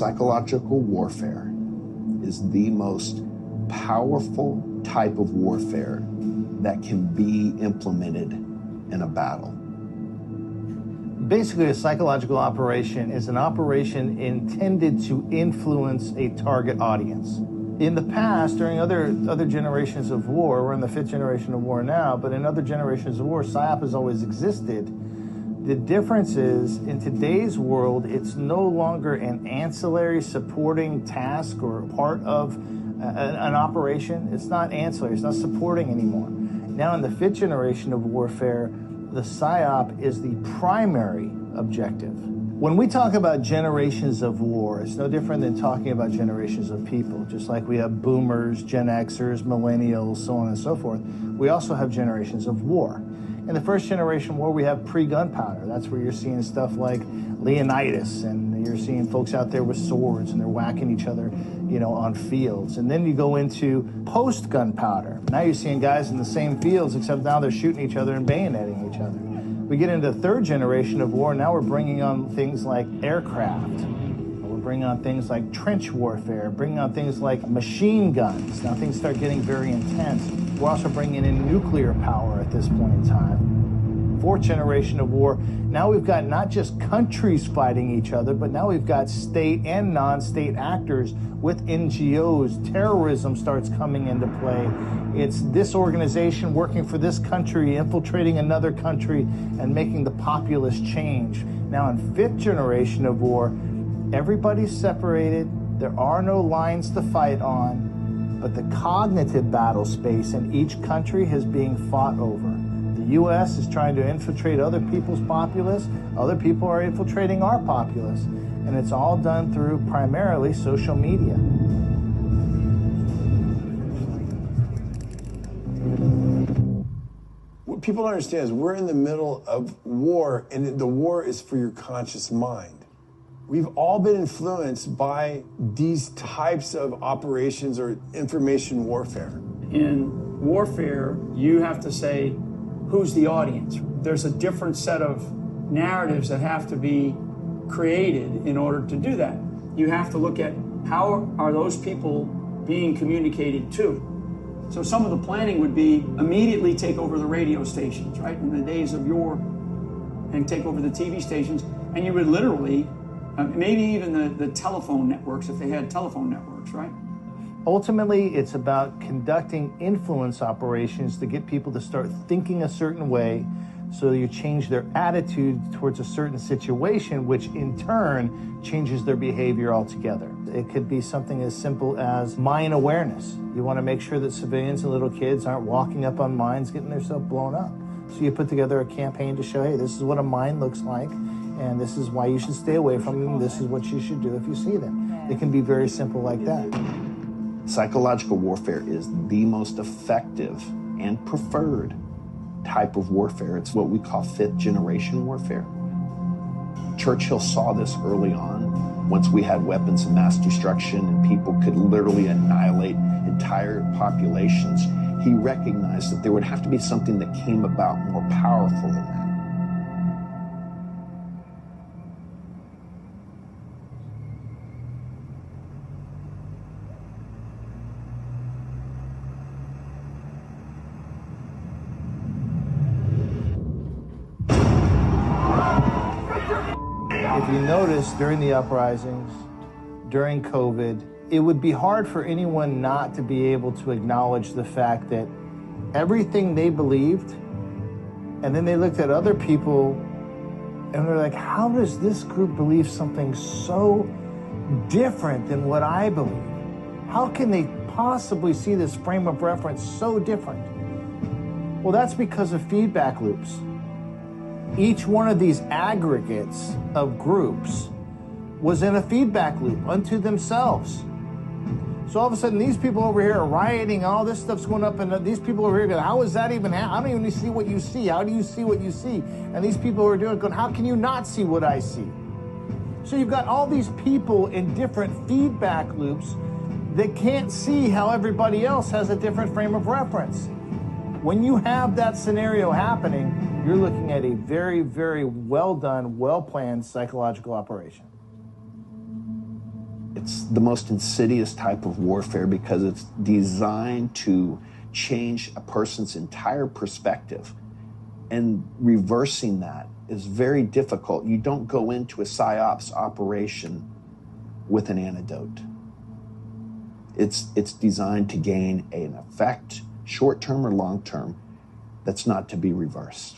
Psychological warfare is the most powerful type of warfare that can be implemented in a battle. Basically, a psychological operation is an operation intended to influence a target audience. In the past, during other generations of war, we're in the 5th generation of war now, but in other generations of war, PSYOP has always existed. The difference is, in today's world, it's no longer an ancillary supporting task or part of an operation. It's not ancillary, it's not supporting anymore. Now in the 5th generation of warfare, the PSYOP is the primary objective. When we talk about generations of war, it's no different than talking about generations of people. Just like we have boomers, Gen Xers, millennials, so on and so forth, we also have generations of war. In the 1st generation war, we have pre-gunpowder. That's where you're seeing stuff like Leonidas, and you're seeing folks out there with swords, and they're whacking each other, on fields. And then you go into post-gunpowder. Now you're seeing guys in the same fields, except now they're shooting each other and bayoneting each other. We get into the 3rd generation of war. Now we're bringing on things like aircraft. We're bringing on things like trench warfare, bringing on things like machine guns. Now things start getting very intense. We're also bringing in nuclear power at this point in time. 4th generation of war, now we've got not just countries fighting each other, but now we've got state and non-state actors with NGOs. Terrorism starts coming into play. It's this organization working for this country, infiltrating another country, and making the populace change. Now in 5th generation of war, everybody's separated. There are no lines to fight on. But the cognitive battle space in each country is being fought over. The U.S. is trying to infiltrate other people's populace. Other people are infiltrating our populace. And it's all done through primarily social media. What people don't understand is we're in the middle of war, and the war is for your conscious mind. We've all been influenced by these types of operations or information warfare. In warfare, you have to say, who's the audience? There's a different set of narratives that have to be created in order to do that. You have to look at how are those people being communicated to. So some of the planning would be immediately take over the radio stations, right? In the days of yore, and take over the TV stations, and you would literally maybe even the telephone networks, if they had telephone networks, right? Ultimately, it's about conducting influence operations to get people to start thinking a certain way so you change their attitude towards a certain situation, which in turn changes their behavior altogether. It could be something as simple as mine awareness. You want to make sure that civilians and little kids aren't walking up on mines getting themselves blown up. So you put together a campaign to show, hey, this is what a mine looks like, and this is why you should stay away from them. This is what you should do if you see them. It can be very simple like that. Psychological warfare is the most effective and preferred type of warfare. It's what we call 5th generation warfare. Churchill saw this early on. Once we had weapons of mass destruction and people could literally annihilate entire populations, he recognized that there would have to be something that came about more powerful than that. If you notice, during the uprisings, during COVID, it would be hard for anyone not to be able to acknowledge the fact that everything they believed, and then they looked at other people and they're like, how does this group believe something so different than what I believe? How can they possibly see this frame of reference so different? Well, that's because of feedback loops. Each one of these aggregates of groups was in a feedback loop unto themselves. So all of a sudden, these people over here are rioting, all this stuff's going up, and these people over here go, how is that even happening? I don't even see what you see. How do you see what you see? And these people who are doing it going, how can you not see what I see? So you've got all these people in different feedback loops that can't see how everybody else has a different frame of reference. When you have that scenario happening, you're looking at a very, very well done, well-planned psychological operation. It's the most insidious type of warfare because it's designed to change a person's entire perspective. And reversing that is very difficult. You don't go into a PSYOPs operation with an antidote. It's designed to gain an effect, short-term or long-term, that's not to be reversed.